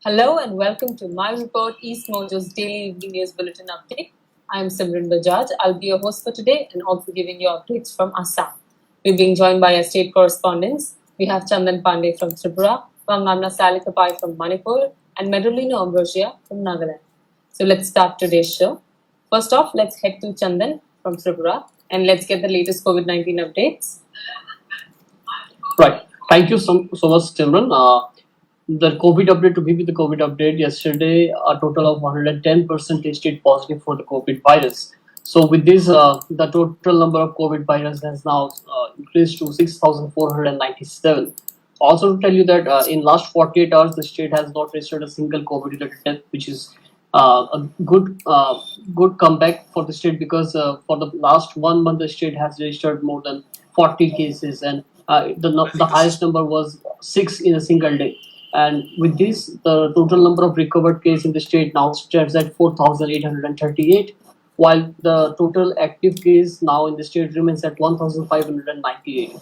Hello and welcome to my report, EastMojo's daily evening news bulletin update. I am Simran Bajaj. I'll be your host for today and also giving you updates from Assam. We're being joined by our state correspondents. We have Chandan Pandey from Tripura, Wangamna Salikapai from Manipur, and Medulino Ambrosia from Nagaland. So let's start today's show. First off, let's head to Chandan from Tripura and let's get the latest COVID-19 updates. Right. Thank you so much, Simran. The COVID update, to give you the COVID update, yesterday a total of 110% tested positive for the COVID virus. So with this, the total number of COVID virus has now increased to 6,497. Also to tell you that in last 48 hours, the state has not registered a single COVID-related death, which is a good comeback for the state because for the last 1 month, the state has registered more than 40 cases, and the highest number was 6 in a single day. And with this, the total number of recovered cases in the state now stands at 4,838, while the total active case now in the state remains at 1,598.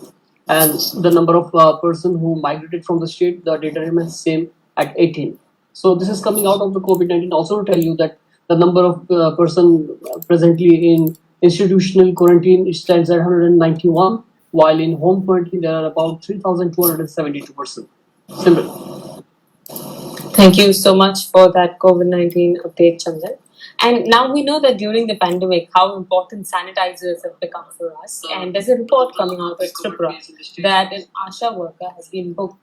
And the number of person who migrated from the state, the data remains same at 18. So this is coming out of the COVID-19. Also to tell you that the number of person presently in institutional quarantine stands at 191, while in home quarantine there are about 3,272 persons. Simple. Thank you so much for that COVID-19 update, Chandan. And now we know that during the pandemic, how important sanitizers have become for us. And there's a report coming out of Tripura that an ASHA worker has been booked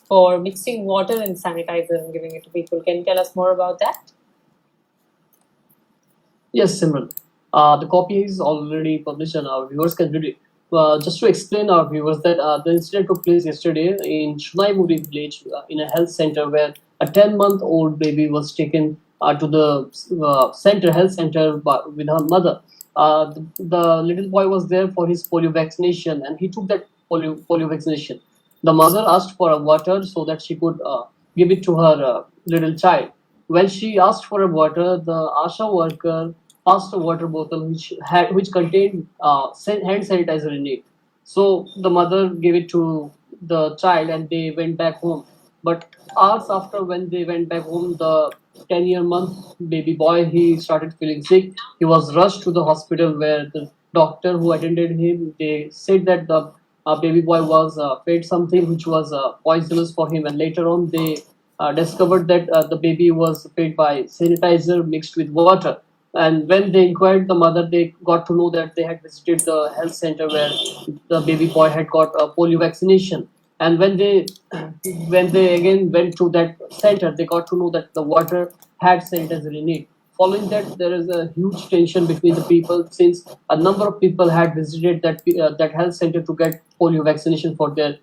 for mixing water and sanitizer and giving it to people. Can you tell us more about that? Yes, Simran. The copy is already published and our viewers can read it. Just to explain our viewers that the incident took place yesterday in Shunaimuri village in a health center where a 10-month-old baby was taken to the health center with her mother. The little boy was there for his polio vaccination and he took that polio vaccination. The mother asked for a water so that she could give it to her little child. When she asked for a water, the ASHA worker passed a water bottle which contained hand sanitizer in it. So the mother gave it to the child and they went back home. But hours after, when they went back home, the 10-month baby boy, he started feeling sick. He was rushed to the hospital where the doctor who attended him, they said that the baby boy was fed something which was poisonous for him, and later on they discovered that the baby was fed by sanitizer mixed with water. And when they inquired the mother, they got to know that they had visited the health center where the baby boy had got a polio vaccination. And when they again went to that center, they got to know that the water had sanitizer in it. Following that, there is a huge tension between the people since a number of people had visited that health center to get polio vaccination for their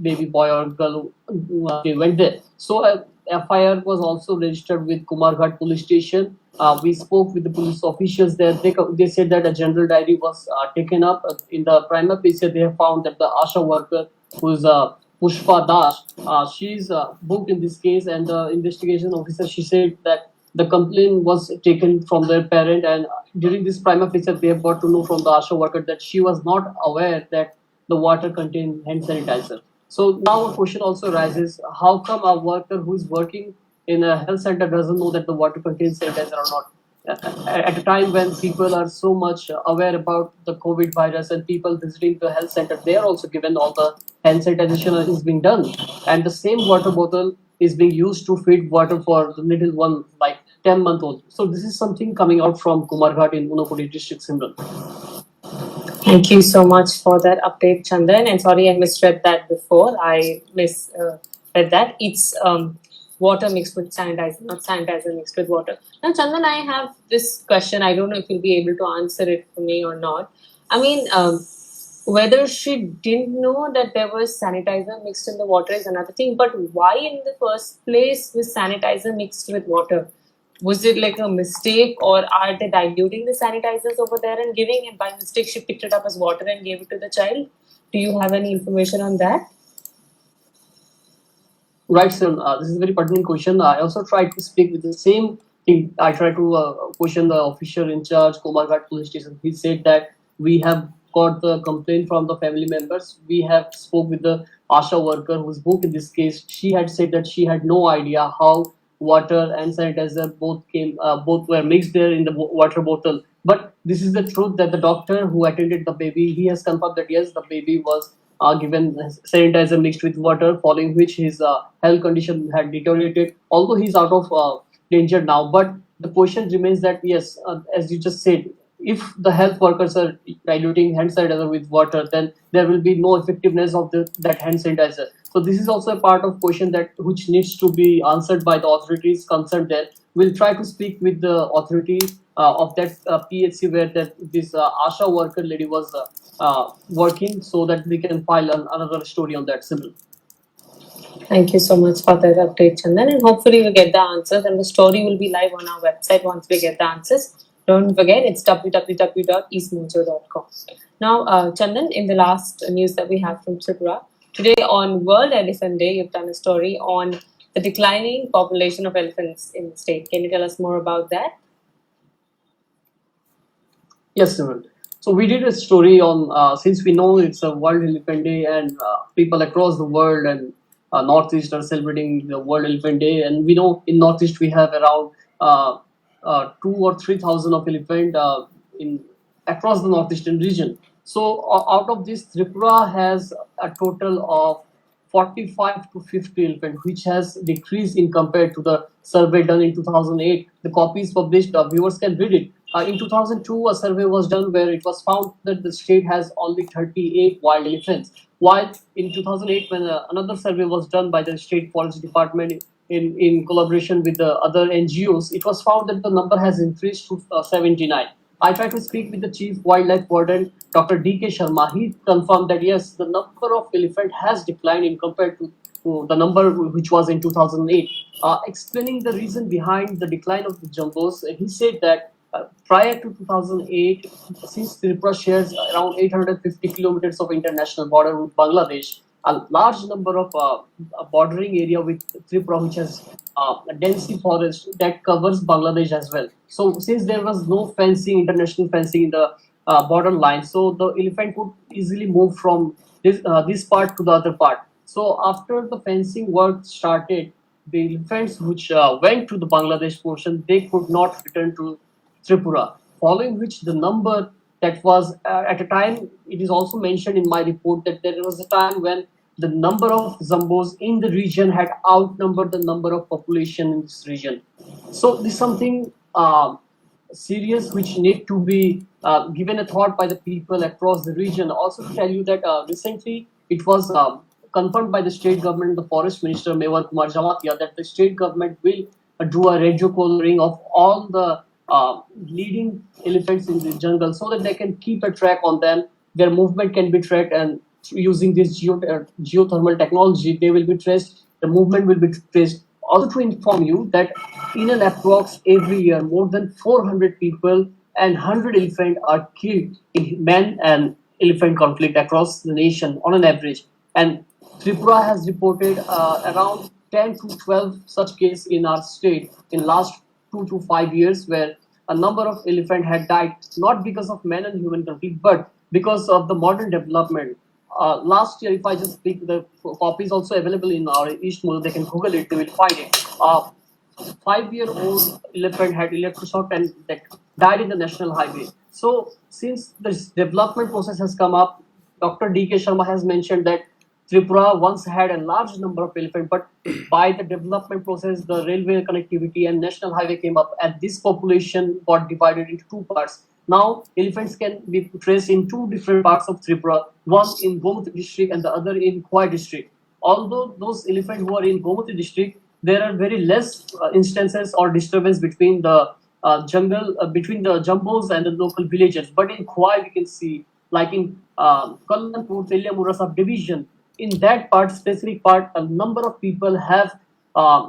baby boy or girl who they went there. So FIR was also registered with Kumarghat police station. We spoke with the police officials there. They said that a general diary was taken up. In the prima facie, they have found that the ASHA worker, who is Pushpa Das, she's booked in this case, and the investigation officer, she said that the complaint was taken from their parent, and during this prima facie, they have got to know from the ASHA worker that she was not aware that the water contained hand sanitizer. So now a question also arises: how come a worker who is working in a health center doesn't know that the water contains sanitizer or not? At a time when people are so much aware about the COVID virus and people visiting the health center, they are also given all the hand sanitization is being done, and the same water bottle is being used to feed water for the little one, like 10-month-old. So this is something coming out from Kumarghat in Unapuri district, Simran. Thank you so much for that update, Chandan. And sorry, I misread that before. I misread that. It's water mixed with sanitizer, not sanitizer mixed with water. Now, Chandan, I have this question. I don't know if you'll be able to answer it for me or not. I mean, whether she didn't know that there was sanitizer mixed in the water is another thing. But why in the first place was sanitizer mixed with water? Was it like a mistake, or are they diluting the sanitizers over there and giving, and by mistake she picked it up as water and gave it to the child? Do you have any information on that? Right, sir. This is a very pertinent question. I also tried to speak with the same thing. I tried to question the official in charge, Komarghat police station. He said that we have got the complaint from the family members. We have spoke with the ASHA worker who spoke in this case. She had said that she had no idea how water and sanitizer both were mixed there in the water bottle. But this is the truth that the doctor who attended the baby, he has confirmed that yes, the baby was given sanitizer mixed with water, following which his health condition had deteriorated. Although he's out of danger now, but the question remains that yes, as you just said, if the health workers are diluting hand sanitizer with water, then there will be no effectiveness of that hand sanitizer. So this is also a part of question that which needs to be answered by the authorities concerned there. We'll try to speak with the authority of that PHC where that this ASHA worker lady was working, so that we can file another story on that symbol. Thank you so much for that update, Chandan, and hopefully we'll get the answers and the story will be live on our website once we get the answers. Don't forget, it's www.eastmojo.com. Now, Chandan, in the last news that we have from Tripura, today on World Elephant Day, you've done a story on the declining population of elephants in the state. Can you tell us more about that? Yes, Simran. So we did a story on since we know it's a World Elephant Day and people across the world and Northeast are celebrating the World Elephant Day, and we know in Northeast we have around 2 or 3 thousand of elephant in across the Northeastern region. So out of this, Tripura has a total of 45 to 50 elephant, which has decreased in compared to the survey done in 2008. The copy is published, viewers can read it. In 2002, a survey was done where it was found that the state has only 38 wild elephants. While in 2008, when another survey was done by the state forest department in collaboration with the other NGOs, it was found that the number has increased to 79. I tried to speak with the chief wildlife warden, Dr. D.K. Sharma. He confirmed that yes, the number of elephant has declined in compared to the number which was in 2008. Explaining the reason behind the decline of the jumbos, he said that prior to 2008, since Tripura shares around 850 kilometers of international border with Bangladesh, a large number of a bordering area with Tripura, which has a dense forest that covers Bangladesh as well. So since there was no fencing, international fencing in the border line, so the elephant could easily move from this part to the other part. So after the fencing work started, the elephants which went to the Bangladesh portion, they could not return to Tripura, following which the number that was at a time, it is also mentioned in my report that there was a time when the number of Zumbos in the region had outnumbered the number of population in this region. So this is something serious which need to be given a thought by the people across the region. Also to tell you that recently it was confirmed by the state government, the forest minister Mewar Kumar Jamatia, that the state government will do a radio collaring of all the leading elephants in the jungle so that they can keep a track on them. Their movement can be tracked, and using this geothermal technology, they will be traced. The movement will be traced. Also, to inform you that in an approx every year, more than 400 people and 100 elephant are killed in man and elephant conflict across the nation on an average. And Tripura has reported around 10 to 12 such cases in our state in last 2 to 5 years, where a number of elephant had died not because of man and human conflict, but because of the modern development. Last year, if I just speak, the copy is also available in our EastMojo. They can Google it; they will find it. 5-year-old elephant had electroshock and that died in the national highway. So, since this development process has come up, Dr. D.K. Sharma has mentioned that Tripura once had a large number of elephants, but by the development process, the railway connectivity and national highway came up, and this population got divided into two parts. Now, elephants can be traced in two different parts of Tripura, one in Gomati district and the other in Khwai district. Although those elephants who are in Gomati district, there are very less instances or disturbance between the jungle, between the jumbos and the local villagers. But in Khwai, we can see, like in Kallanpur, Teliamura subdivision, in that part, specific part, a number of people have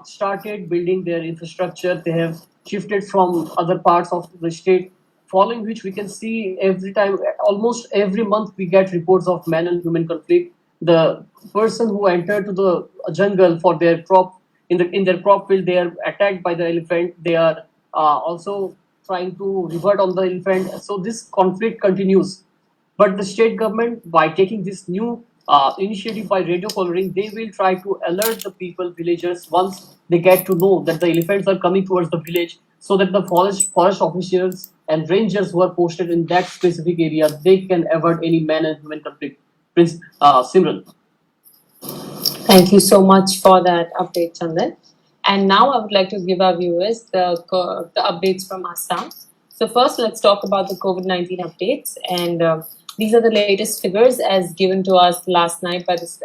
started building their infrastructure. They have shifted from other parts of the state, following which we can see every time, almost every month, we get reports of man and human conflict. The person who entered to the jungle for their crop in their crop field, they are attacked by the elephant. They are also trying to revert on the elephant. So this conflict continues. But the state government, by taking this new initiative by radio collaring, they will try to alert the people, villagers, once they get to know that the elephants are coming towards the village, so that the forest officials and rangers who are posted in that specific area, they can avoid any man and human conflict. Prince Simran. Thank you so much for that update, Chandan. And now I would like to give our viewers the updates from Assam. So first, let's talk about the COVID-19 updates. And these are the latest figures as given to us last night by this,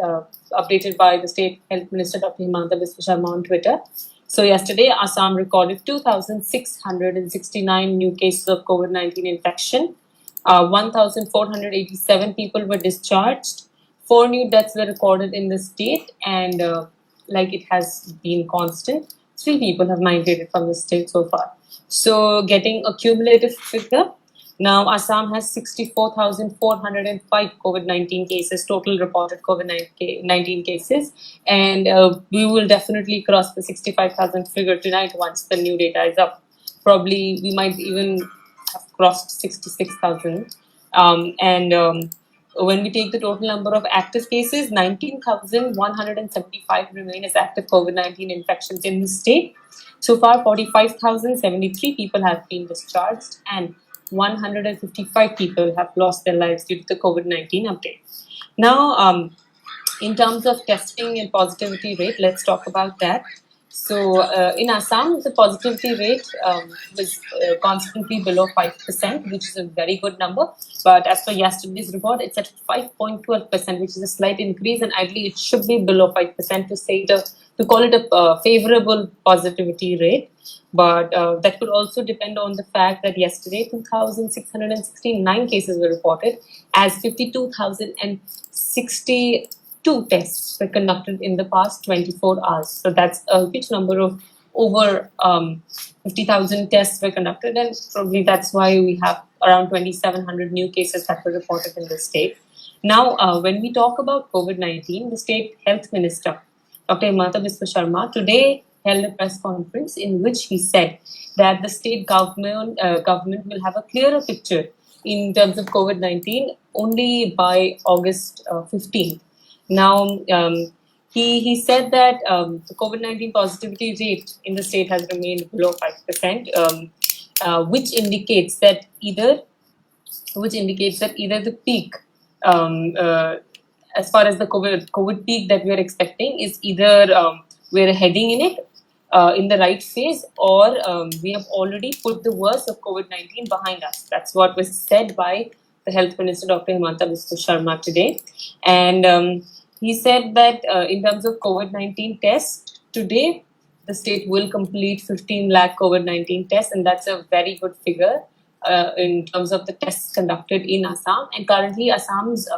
updated by the State Health Minister Dr. Himanta Biswa Sharma on Twitter. So yesterday, Assam recorded 2,669 new cases of COVID-19 infection. 1,487 people were discharged. 4 new deaths were recorded in the state, and like it has been constant, 3 people have migrated from the state so far. So, getting a cumulative figure, now Assam has 64,405 COVID-19 cases, total reported COVID-19 cases, and we will definitely cross the 65,000 figure tonight once the new data is up. Probably we might even have crossed 66,000. When we take the total number of active cases, 19,175 remain as active COVID-19 infections in the state. So far, 45,073 people have been discharged and 155 people have lost their lives due to the COVID-19 update. Now, in terms of testing and positivity rate, let's talk about that. So in Assam, the positivity rate was constantly below 5%, which is a very good number. But as per yesterday's report, it's at 5.12%, which is a slight increase, and ideally it should be below 5% to call it a favorable positivity rate. But that could also depend on the fact that yesterday 2,669 cases were reported, as 52,062 tests were conducted in the past 24 hours. So that's a huge number of over 50,000 tests were conducted, and probably that's why we have around 2,700 new cases that were reported in the state. Now, when we talk about COVID-19, the state health minister, Dr. Himanta Biswa Sharma, today held a press conference in which he said that the state government will have a clearer picture in terms of COVID-19 only by August 15th. Now, he said that the COVID-19 positivity rate in the state has remained below 5%, which indicates that either the peak, as far as the COVID peak that we are expecting, is either we're heading in it in the right phase, or we have already put the worst of COVID-19 behind us. That's what was said by the Health Minister Dr. Himanta Biswa Sharma today, and he said that in terms of COVID-19 tests, today the state will complete 15 lakh COVID-19 tests, and that's a very good figure in terms of the tests conducted in Assam. And currently, Assam's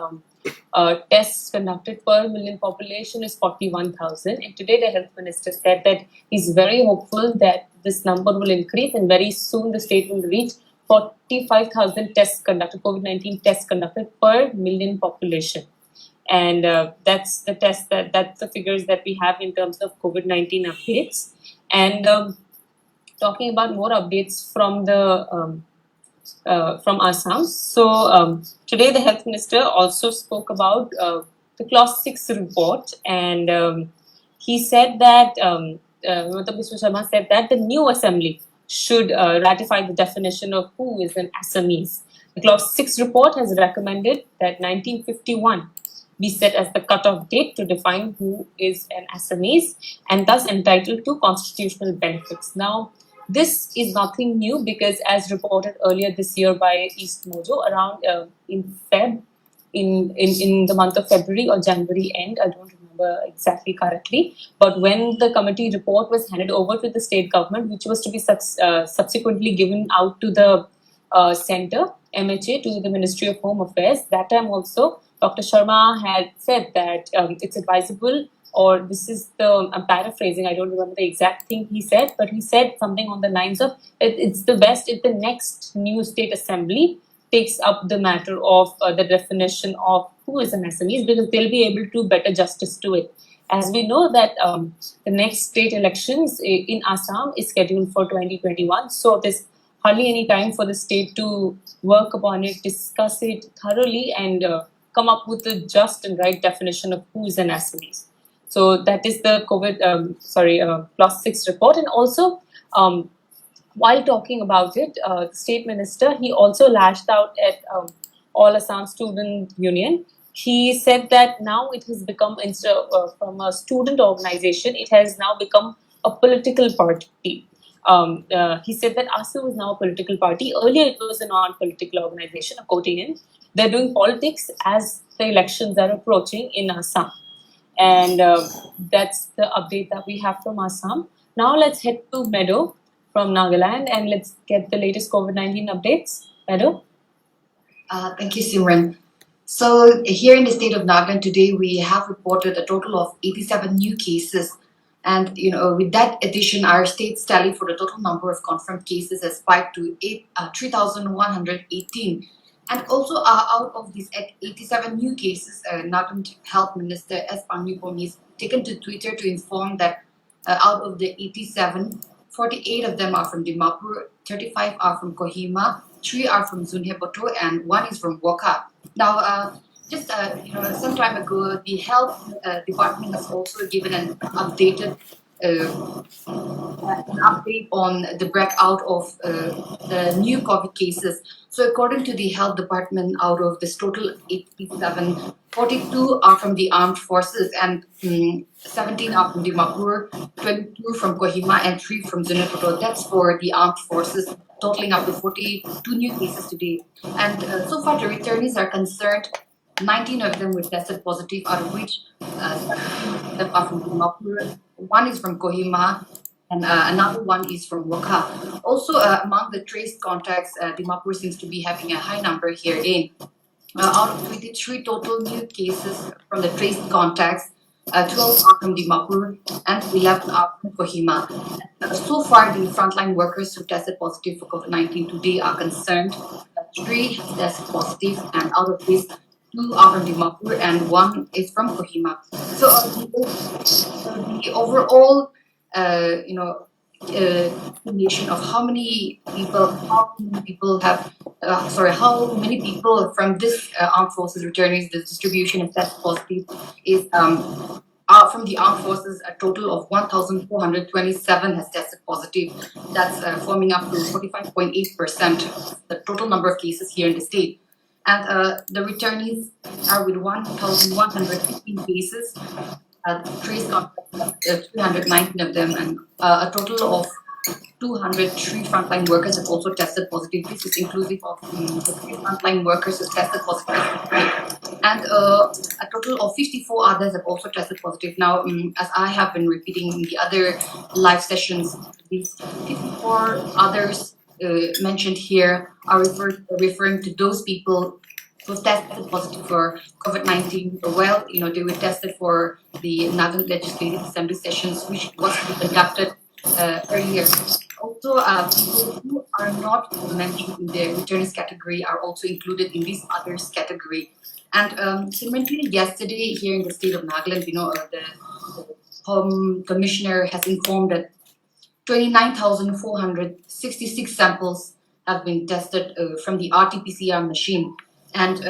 tests conducted per million population is 41,000. And today, the health minister said that he's very hopeful that this number will increase, and very soon the state will reach 45,000 tests conducted, COVID-19 tests conducted per million population. And that's the figures that we have in terms of COVID-19 updates. And talking about more updates from Assam. So today the health minister also spoke about the Clause 6 report, and he said that Himanta Biswa Sharma said that the new assembly should ratify the definition of who is an Assamese. The Clause 6 report has recommended that 1951 be set as the cutoff date to define who is an Assamese and thus entitled to constitutional benefits. Now, this is nothing new, because as reported earlier this year by EastMojo, around in the month of February or January end, I don't remember exactly correctly, but when the committee report was handed over to the state government, which was to be subsequently given out to the center, MHA, to the Ministry of Home Affairs, that time also Dr. Sharma had said that it's advisable, or this is I'm paraphrasing, I don't remember the exact thing he said, but he said something on the lines of it's the best if the next new state assembly takes up the matter of the definition of who is an Assamese, because they'll be able to do better justice to it. As we know that the next state elections in Assam is scheduled for 2021, so this hardly any time for the state to work upon it, discuss it thoroughly, and come up with a just and right definition of who is an SMEs. So that is the COVID, plus 6 report. And also, while talking about it, the state minister, he also lashed out at All Assam Student Union. He said that now it has become, instead of from a student organization, it has now become a political party. He said that ASU is now a political party. Earlier, it was a non-political organization, quoting him. They're doing politics as the elections are approaching in Assam. And that's the update that we have from Assam. Now let's head to Meadow from Nagaland and let's get the latest COVID-19 updates. Meadow? Thank you, Simran. So here in the state of Nagaland today, we have reported a total of 87 new cases. And with that addition, our state's tally for the total number of confirmed cases has spiked to 3,118. And also out of these 87 new cases, Nagaland Health Minister S. Pannupom has taken to Twitter to inform that out of the 87, 48 of them are from Dimapur, 35 are from Kohima, 3 are from Zunheboto, and 1 is from Wokha. Now, some time ago, the health department has also given an update on the breakout of the new COVID cases. So according to the health department, out of this total 87, 42 are from the armed forces and 17 are from Dimapur, 22 from Kohima and 3 from Zunheboto. That's for the armed forces, totaling up to 42 new cases today. And so far the returnees are concerned, 19 of them were tested positive, out of which 17 of them are from Dimapur, 1 is from Kohima, and another 1 is from Wokha. Also, among the traced contacts, Dimapur seems to be having a high number here again. Out of 23 total new cases from the traced contacts, 12 are from Dimapur and 11 are from Kohima. So far, the frontline workers who tested positive for COVID-19 today are concerned. 3 have tested positive, and out of these, 2 are from Dimapur and 1 is from Kohima. So the overall, estimation of how many people from this armed forces returnees, the distribution of test positive is from the armed forces, a total of 1,427 has tested positive. That's forming up to 45.8% of the total number of cases here in the state. And the returnees are with 1,115 cases. Traced contacts, 319 of them, and a total of 203 frontline workers have also tested positive. This is inclusive of the 3 frontline workers who tested positive, and a total of 54 others have also tested positive. Now, as I have been repeating in the other live sessions, these 54 others mentioned here are referring to those people who tested positive for COVID-19. Well, they were tested for the Nagaland Legislative Assembly sessions, which was conducted earlier. Also, people who are not mentioned in the returnees category are also included in this others category. And similarly, yesterday here in the state of Nagaland, the Home Commissioner has informed that 29,466 samples have been tested from the RT-PCR machine. And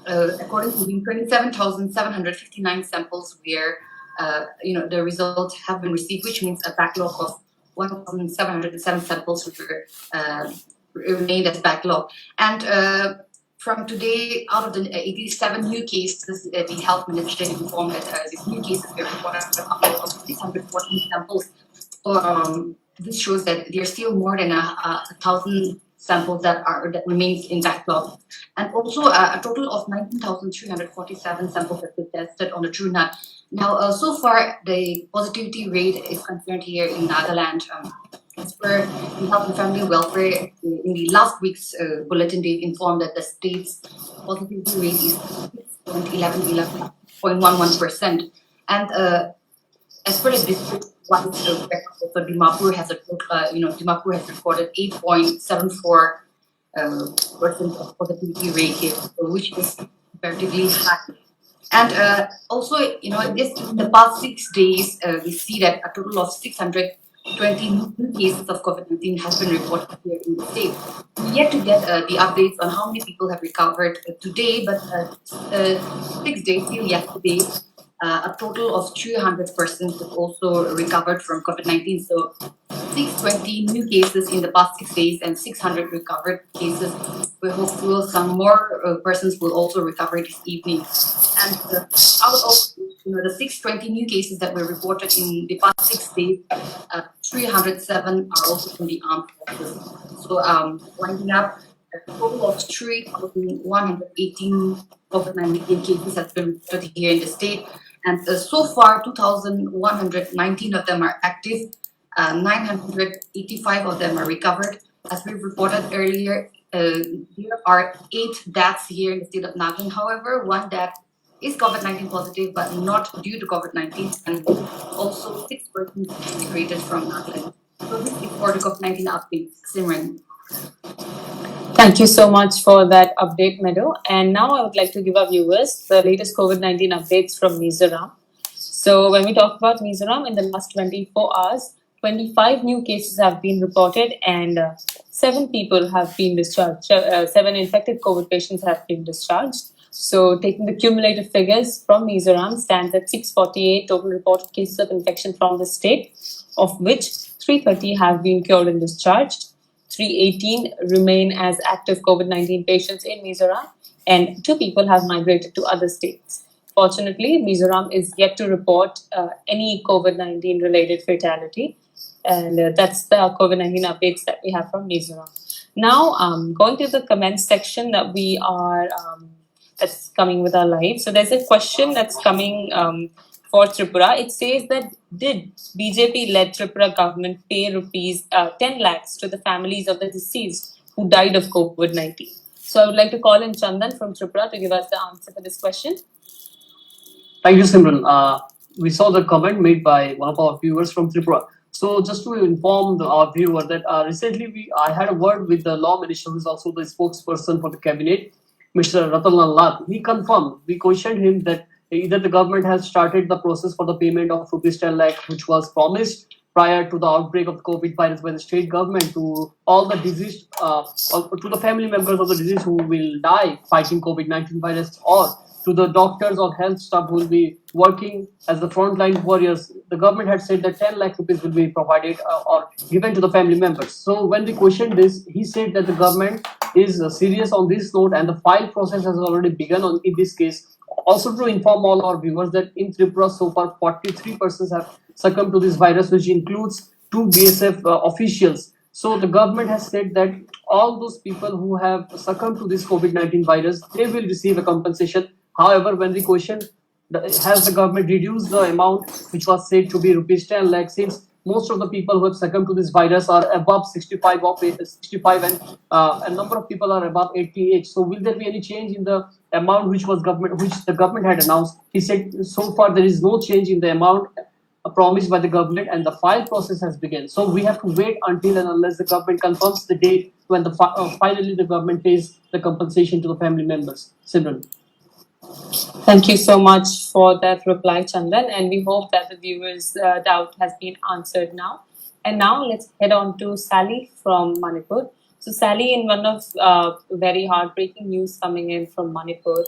according to him, 27,759 samples where the results have been received, which means a backlog of 1,707 samples which were remained as backlog. And from today, out of the 87 new cases, the health ministry informed that these new cases were reported of 614 samples. So this shows that there are still more than 1,000 samples that remains in backlog, and also a total of 19,347 samples have been tested on the TrueNat. Now, so far the positivity rate is concerned here in Nagaland. As per the Health and Family Welfare, in the last week's bulletin, they've informed that the state's positivity rate is 11.11%, and as per the district. So Dimapur has Dimapur has recorded 8.74% of positivity rate here, which is comparatively high. And also, in the past 6 days, we see that a total of 20 new cases of COVID-19 has been reported here in the state. We yet to get the updates on how many people have recovered today, but 6 days till yesterday, a total of 300 persons have also recovered from COVID-19. So 620 new cases in the past 6 days and 600 recovered cases. We're hopeful some more persons will also recover this evening. And out of the 620 new cases that were reported in the past 6 days, 307 are also from the armed forces. So winding up, a total of 3,118 COVID-19 cases have been reported here in the state. And so far, 2,119 of them are active. 985 of them are recovered. As we reported earlier, there are 8 deaths here in the state of Nagaland. However, one death is COVID-19 positive, but not due to COVID-19, and also 6 persons integrated from Nagaland. So this is for the COVID-19 update. Simran. Thank you so much for that update, Meadow. And now I would like to give our viewers the latest COVID-19 updates from Mizoram. So when we talk about Mizoram, in the last 24 hours, 25 new cases have been reported and 7 people have been discharged. 7 infected COVID patients have been discharged. So taking the cumulative figures from Mizoram stands at 648 total reported cases of infection from the state, of which 330 have been cured and discharged. 318 remain as active COVID-19 patients in Mizoram, and 2 people have migrated to other states. Fortunately, Mizoram is yet to report any COVID-19 related fatality, and that's the COVID-19 updates that we have from Mizoram. Now, going to the comments section that we are that's coming with our live. So there's a question that's coming for Tripura. It says that did BJP-led Tripura government pay rupees 10 lakhs to the families of the deceased who died of COVID-19? So I would like to call in Chandan from Tripura to give us the answer for this question. Thank you, Simran. We saw the comment made by one of our viewers from Tripura. So just to inform our viewer that recently I had a word with the law minister, who is also the spokesperson for the cabinet, Mr. Ratanlal Lath. He confirmed, we questioned him that either the government has started the process for the payment of rupees 10 lakh, which was promised prior to the outbreak of COVID virus by the state government to all the deceased, to the family members of the deceased who will die fighting COVID-19 virus, or to the doctors or health staff who will be working as the frontline warriors. The government had said that 10 lakh rupees will be provided or given to the family members. So when we questioned this, he said that the government is serious on this note and the file process has already begun in this case. Also to inform all our viewers that in Tripura so far 43 persons have succumbed to this virus, which includes 2 BSF officials. So the government has said that all those people who have succumbed to this COVID-19 virus, they will receive a compensation. However, when we question, has the government reduced the amount which was said to be rupees 10 lakh, since most of the people who have succumbed to this virus are above 65 and a number of people are above 80 age. So will there be any change in the amount which the government had announced? He said so far there is no change in the amount promised by the government, and the file process has begun. So we have to wait until and unless the government confirms the date when finally the government pays the compensation to the family members. Simran. Thank you so much for that reply, Chandan, and we hope that the viewers' doubt has been answered now. And now let's head on to Sally from Manipur. So Sally, in one of very heartbreaking news coming in from Manipur,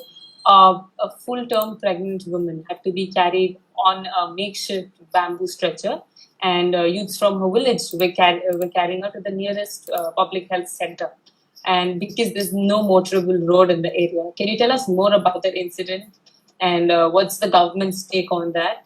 a full-term pregnant woman had to be carried on a makeshift bamboo stretcher, and youths from her village were carrying her to the nearest public health center. And because there's no motorable road in the area. Can you tell us more about that incident and what's the government's take on that?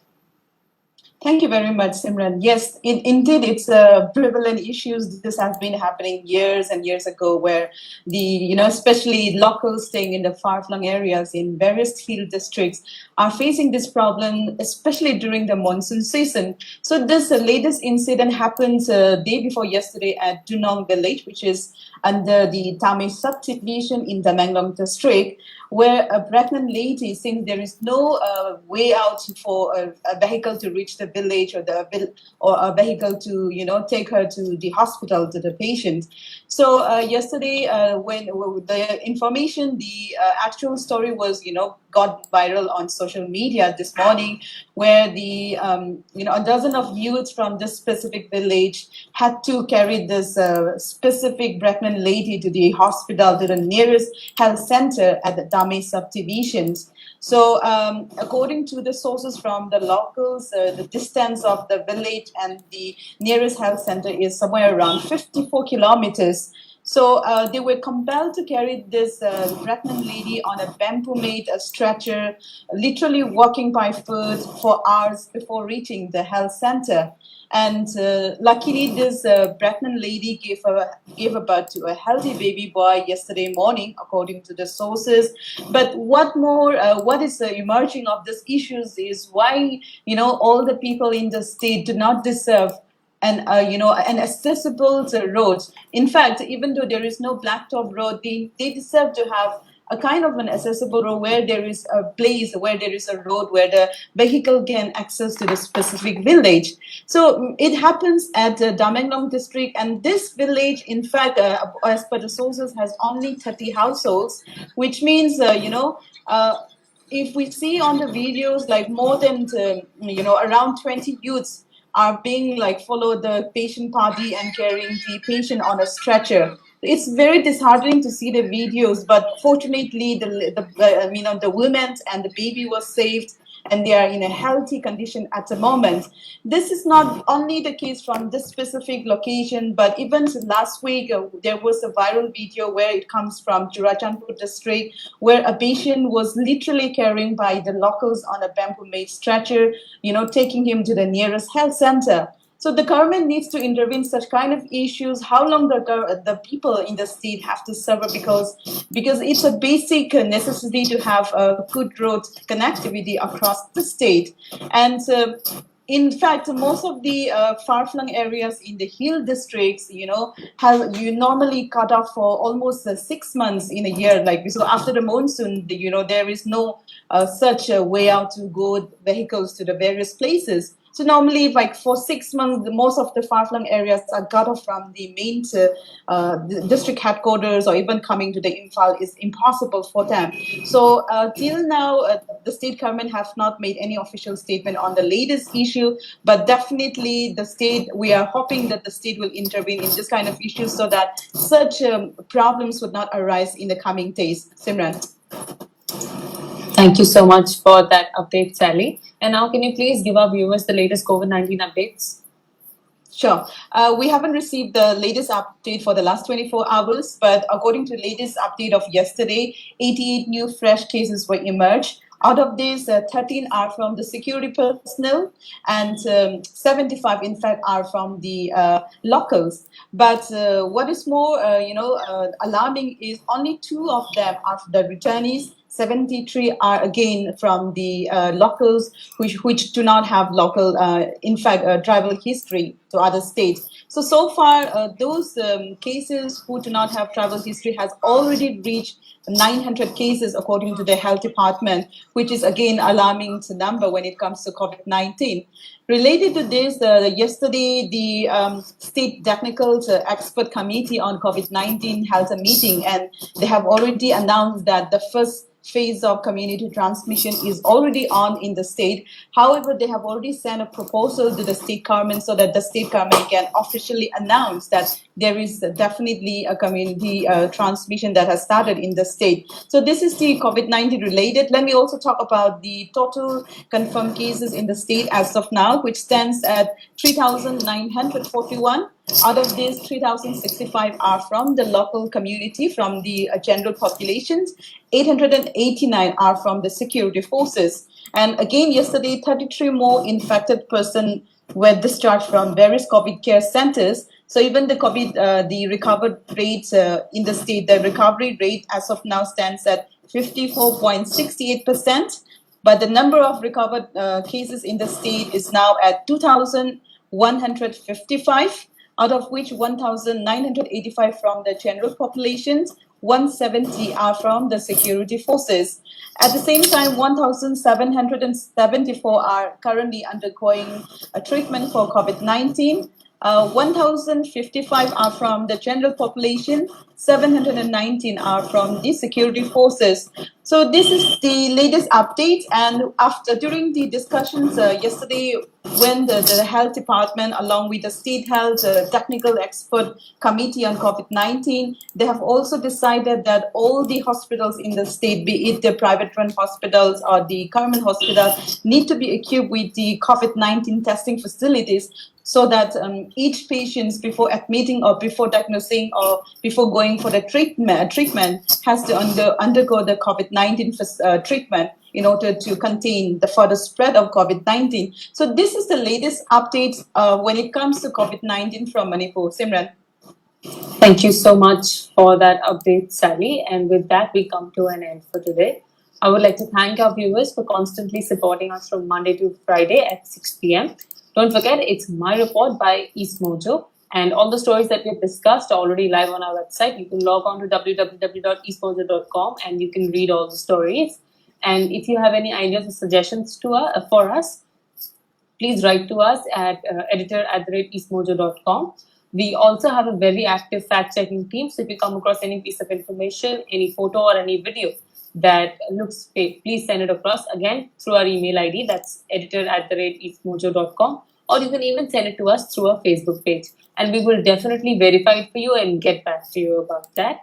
Thank you very much, Simran. Yes, indeed, it's a prevalent issue. This has been happening years and years ago, where especially locals staying in the far-flung areas in various hill districts are facing this problem, especially during the monsoon season. So this latest incident happened day before yesterday at Dunong village, which is under the Tamil subdivision in the Manglong district, where a pregnant lady, since there is no way out for a vehicle to reach the village or a vehicle to take her to the hospital, to the patient. So yesterday, when the information, the actual story was got viral on social media this morning, where the a dozen of youths from this specific village had to carry this specific pregnant lady to the hospital, to the nearest health center at the Dame subdivisions. So according to the sources from the locals, the distance of the village and the nearest health center is somewhere around 54 kilometers. So they were compelled to carry this pregnant lady on a bamboo-made stretcher, literally walking by foot for hours before reaching the health center. And luckily, this pregnant lady gave birth to a healthy baby boy yesterday morning, according to the sources. But what is emerging of these issues is why all the people in the state do not deserve an accessible road. In fact, even though there is no blacktop road, they deserve to have a kind of an accessible road where there is a place, where there is a road where the vehicle can access to the specific village. So it happens at Damenglong district, and this village, in fact, as per the sources, has only 30 households, which means, if we see on the videos, like more than, around 20 youths are being follow the patient party and carrying the patient on a stretcher. It's very disheartening to see the videos, but fortunately the women and the baby was saved, and they are in a healthy condition at the moment. This is not only the case from this specific location, but even last week there was a viral video where it comes from Churachandpur district, where a patient was literally carrying by the locals on a bamboo-made stretcher, taking him to the nearest health center. So the government needs to intervene such kind of issues. How long the people in the state have to suffer, because it's a basic necessity to have a good road connectivity across the state. And in fact, most of the far-flung areas in the hill districts, you normally cut off for almost 6 months in a year. So after the monsoon, there is no such a way out to go vehicles to the various places. So normally, for 6 months, most of the far-flung areas are cut off from the main district headquarters, or even coming to the Imphal is impossible for them. So till now, the state government have not made any official statement on the latest issue, but definitely we are hoping that the state will intervene in this kind of issues so that such problems would not arise in the coming days. Simran. Thank you so much for that update, Sally. And now, can you please give our viewers the latest COVID-19 updates? Sure. We haven't received the latest update for the last 24 hours, but according to the latest update of yesterday, 88 new fresh cases were emerged. Out of these, 13 are from the security personnel, and 75, in fact, are from the locals. But what is more, alarming is only 2 of them are the returnees. 73 are again from the locals, which do not have local, travel history to other states. So far, those cases who do not have travel history has already reached 900 cases according to the health department, which is again alarming number when it comes to COVID-19. Related to this, yesterday the State Technical Expert Committee on COVID-19 held a meeting, and they have already announced that the first phase of community transmission is already on in the state. However, they have already sent a proposal to the state government so that the state government can officially announce that there is definitely a community transmission that has started in the state. So this is the COVID-19 related. Let me also talk about the total confirmed cases in the state as of now, which stands at 3,941. Out of these, 3,065 are from the local community, from the general populations. 889 are from the security forces. And again, yesterday, 33 more infected persons were discharged from various COVID care centers. So even the the recovered rate in the state, the recovery rate as of now stands at 54.68%. But the number of recovered cases in the state is now at 2,155. Out of which 1,985 from the general populations, 170 are from the security forces. At the same time, 1,774 are currently undergoing a treatment for COVID-19. 1,055 are from the general population, 719 are from the security forces. So this is the latest update. And after during the discussions yesterday, when the health department, along with the state health technical expert committee on COVID-19, they have also decided that all the hospitals in the state, be it the private-run hospitals or the government hospital, need to be equipped with the COVID-19 testing facilities, so that each patient, before admitting or before diagnosing or before going for the treatment has to undergo the COVID-19 treatment in order to contain the further spread of COVID-19. So this is the latest update when it comes to COVID-19 from Manipur. Simran. Thank you so much for that update, Sally. And with that, we come to an end for today. I would like to thank our viewers for constantly supporting us from Monday to Friday at 6 p.m. Don't forget, it's My Report by EastMojo. And all the stories that we've discussed are already live on our website. You can log on to www.eastmojo.com and you can read all the stories. And if you have any ideas or suggestions for us, please write to us at editor@eastmojo.com. We also have a very active fact-checking team. So if you come across any piece of information, any photo or any video that looks fake, please send it across again through our email ID. That's editor@eastmojo.com. Or you can even send it to us through our Facebook page. And we will definitely verify it for you and get back to you about that.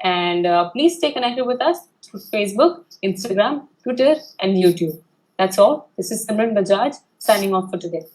And please stay connected with us through Facebook, Instagram, Twitter, and YouTube. That's all. This is Simran Bajaj signing off for today.